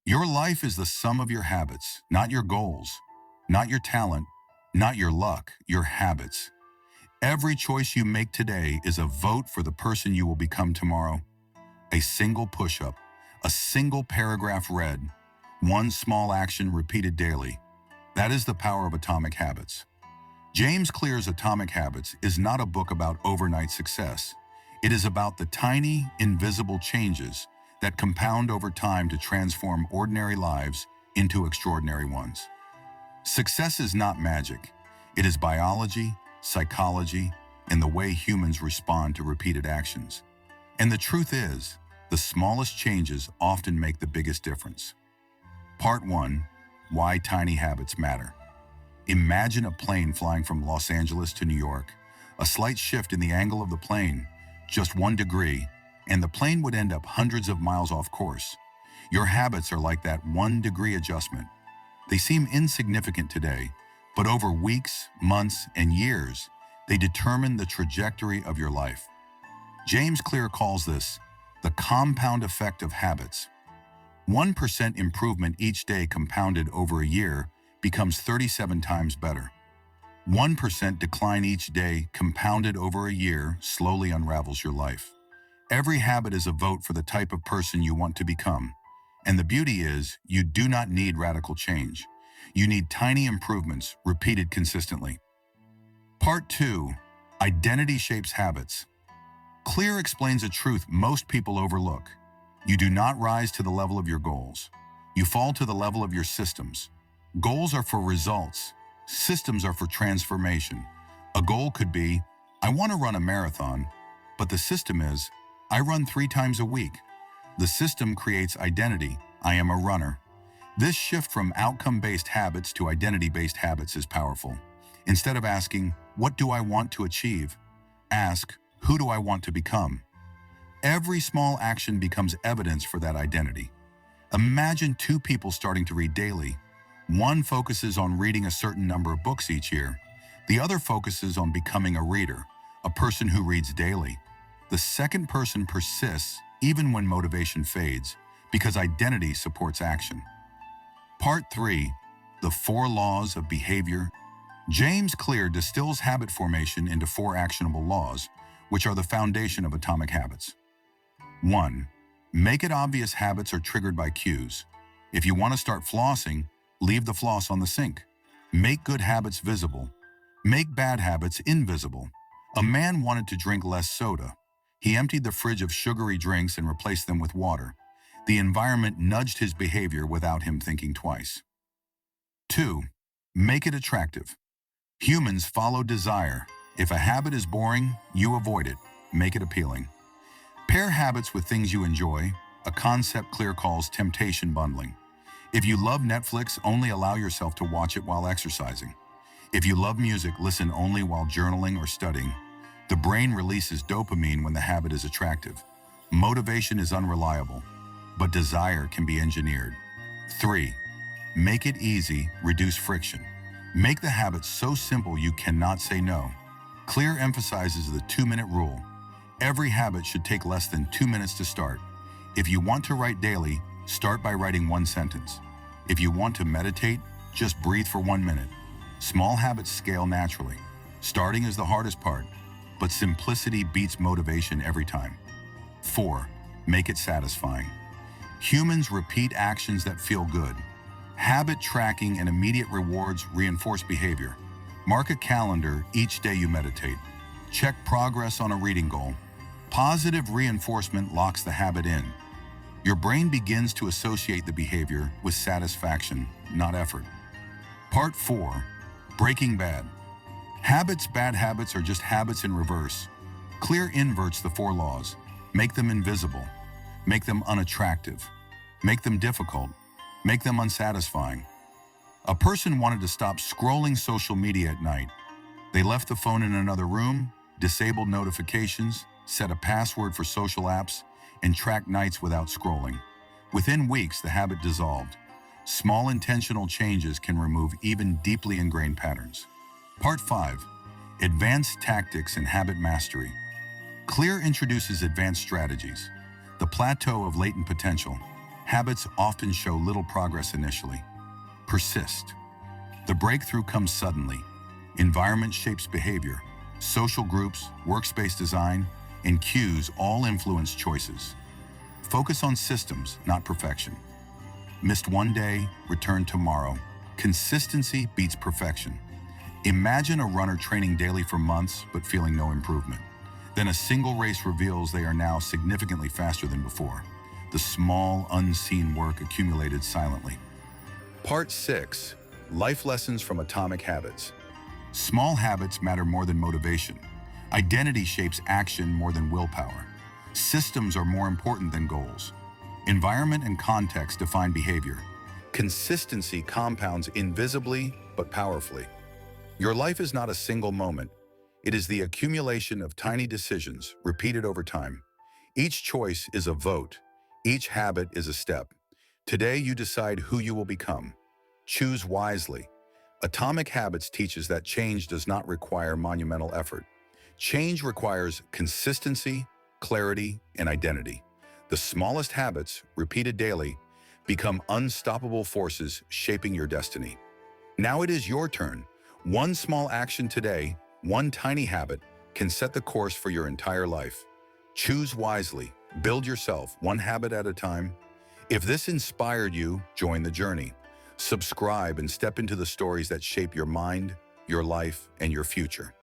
Your life is the sum of your habits, not your goals, not your talent, not your luck, your habits. Every choice you make today is a vote for the person you will become tomorrow. A single push-up, a single paragraph read, one small action repeated daily. That is the power of atomic habits. James Clear's Atomic Habits is not a book about overnight success. It is about the tiny, invisible changes that compound over time to transform ordinary lives into extraordinary ones. Success is not magic. It is biology, psychology, and the way humans respond to repeated actions. And the truth is, the smallest changes often make the biggest difference. Part 1. Why tiny habits matter. Imagine a plane flying from Los Angeles to New York. A slight shift in the angle of the plane, just 1 degree, and the plane would end up hundreds of miles off course. Your habits are like that 1 degree adjustment. They seem insignificant today, but over weeks, months, and years, they determine the trajectory of your life. James Clear calls this the compound effect of habits. 1% improvement each day compounded over a year becomes 37 times better. 1% decline each day compounded over a year slowly unravels your life. Every habit is a vote for the type of person you want to become. And the beauty is, you do not need radical change. You need tiny improvements repeated consistently. Part 2. Identity shapes habits. Clear explains a truth most people overlook. You do not rise to the level of your goals. You fall to the level of your systems. Goals are for results. Systems are for transformation. A goal could be, I want to run a marathon, but the system is, I run 3 times a week. The system creates identity. I am a runner. This shift from outcome-based habits to identity-based habits is powerful. Instead of asking, what do I want to achieve? Ask, who do I want to become? Every small action becomes evidence for that identity. Imagine 2 people starting to read daily. One focuses on reading a certain number of books each year. The other focuses on becoming a reader, a person who reads daily. The second person persists even when motivation fades, because identity supports action. Part 3. The 4 laws of behavior. James Clear distills habit formation into 4 actionable laws, which are the foundation of atomic habits. 1. Make it obvious habits are triggered by cues. If you want to start flossing, leave the floss on the sink. Make good habits visible. Make bad habits invisible. A man wanted to drink less soda. He emptied the fridge of sugary drinks and replaced them with water. The environment nudged his behavior without him thinking twice. 2. Make it attractive. Humans follow desire. If a habit is boring, you avoid it. Make it appealing. Pair habits with things you enjoy, a concept Clear calls temptation bundling. If you love Netflix, only allow yourself to watch it while exercising. If you love music, listen only while journaling or studying. The brain releases dopamine when the habit is attractive. Motivation is unreliable, but desire can be engineered. 3. Make it easy, reduce friction. Make the habit so simple you cannot say no. Clear emphasizes the 2-minute rule. Every habit should take less than 2 minutes to start. If you want to write daily, start by writing 1 sentence. If you want to meditate, just breathe for 1 minute. Small habits scale naturally. Starting is the hardest part, but simplicity beats motivation every time. 4. Make it satisfying. Humans repeat actions that feel good. Habit tracking and immediate rewards reinforce behavior. Mark a calendar each day you meditate. Check progress on a reading goal. Positive reinforcement locks the habit in. Your brain begins to associate the behavior with satisfaction, not effort. Part 4. Breaking bad. Bad habits are just habits in reverse. Clear inverts the 4 laws. Make them invisible. Make them unattractive. Make them difficult. Make them unsatisfying. A person wanted to stop scrolling social media at night. They left the phone in another room, disabled notifications, set a password for social apps, and tracked nights without scrolling. Within weeks, the habit dissolved. Small intentional changes can remove even deeply ingrained patterns. Part 5. Advanced tactics and habit mastery. Clear introduces advanced strategies. The plateau of latent potential. Habits often show little progress initially. Persist. The breakthrough comes suddenly. Environment shapes behavior. Social groups, workspace design, and cues all influence choices. Focus on systems, not perfection. Missed one day, return tomorrow. Consistency beats perfection. Imagine a runner training daily for months but feeling no improvement. Then a single race reveals they are now significantly faster than before. The small, unseen work accumulated silently. Part 6. Life Lessons from Atomic Habits. Small habits matter more than motivation. Identity shapes action more than willpower. Systems are more important than goals. Environment and context define behavior. Consistency compounds invisibly but powerfully. Your life is not a single moment. It is the accumulation of tiny decisions repeated over time. Each choice is a vote. Each habit is a step. Today you decide who you will become. Choose wisely. Atomic Habits teaches that change does not require monumental effort. Change requires consistency, clarity, and identity. The smallest habits, repeated daily, become unstoppable forces shaping your destiny. Now it is your turn. One small action today, one tiny habit, can set the course for your entire life. Choose wisely. Build yourself one habit at a time. If this inspired you, join the journey. Subscribe and step into the stories that shape your mind, your life, and your future.